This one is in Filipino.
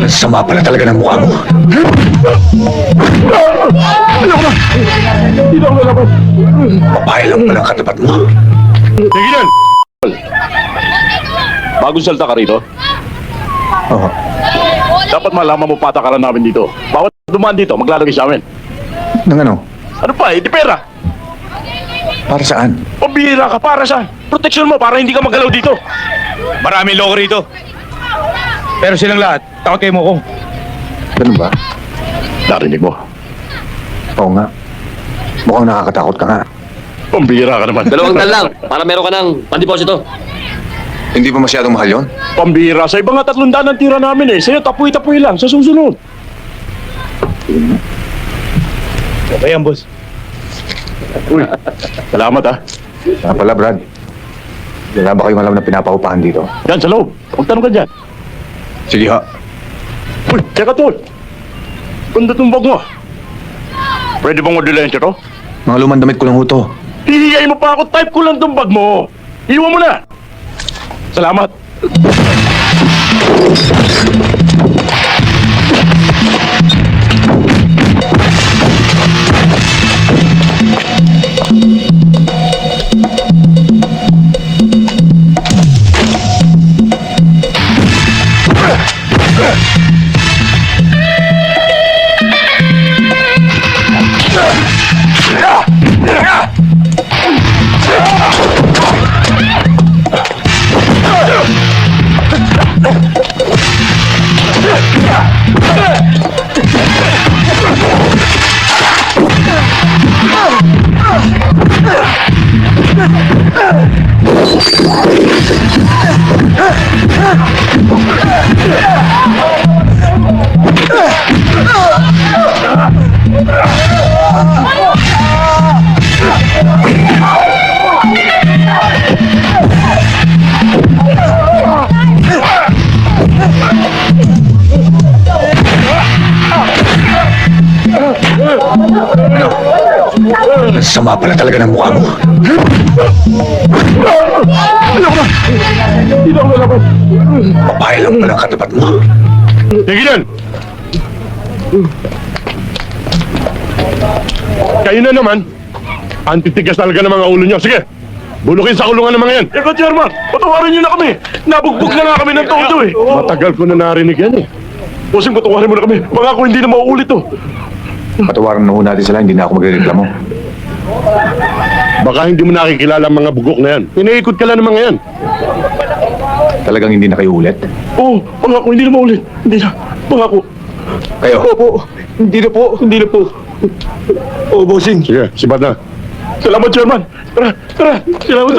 Sama pala talaga ng mukha mo. Babae lang pala ang katapat mo. Tigilan! Bagong salta ka rito. Oo. Dapat malaman mo patakaran namin dito. Bawat dumaan dito, maglalagay sa amin. Nang ano? Ano pa, di pera. Para saan? Pambihira ka, para saan? Proteksyon mo para hindi ka magalaw dito. Maraming loko rito. Pero silang lahat, takot kayo mo ko. Ganun ba? Narinig mo. Oo nga. Mukhang nakakatakot ka nga. Pambihira ka naman. 2 dal lang, para meron ka ng pandeposito. Hindi pa masyadong mahal yon? Pambihira. Sa iba nga 300 ang tira namin eh. Sa'yo, tapoy-tapoy lang sa susunod. Okay yan, boss. Uy, salamat ah. Nga pala, Brad. Wala ba kayong alam na pinapaupahan dito? Yan, sa loob. Magtanong ka dyan. Sige ha. Uy, teka tol. Ganda tong bag mo. Pwede bang modilensya to? Mga lumang damit ko lang ho to. Hihiyay mo pa ako, type ko lang tong bag mo. Iwan mo na. Salamat. Sama pala talaga ng mukha mo. Babae lang pala ang katapat mo. Tigilan! Kayo na naman. Antitigas talaga ng mga ulo nyo. Sige, bulukin sa kulungan ng mga yan. Eko, Chairman, patawarin nyo na kami. Nabugbog na nga kami ng todo eh. Matagal ko na narinig yan eh. Pusing, patawarin mo na kami. Pangako hindi na mauulit to. Patawaran na ho natin sila, hindi na ako magreklamo. Baka hindi mo nakikilala ang mga bugok na yan. Pinaikot ka lang ng mga yan. Talagang hindi na kayo ulit? Oo, pangako hindi na maulit. Hindi na, pangako. Kayo? Opo, hindi na po, hindi na po. Oo, bossing. Sige, sibat na. Salamat, Chairman. Tara, tara. Salamat.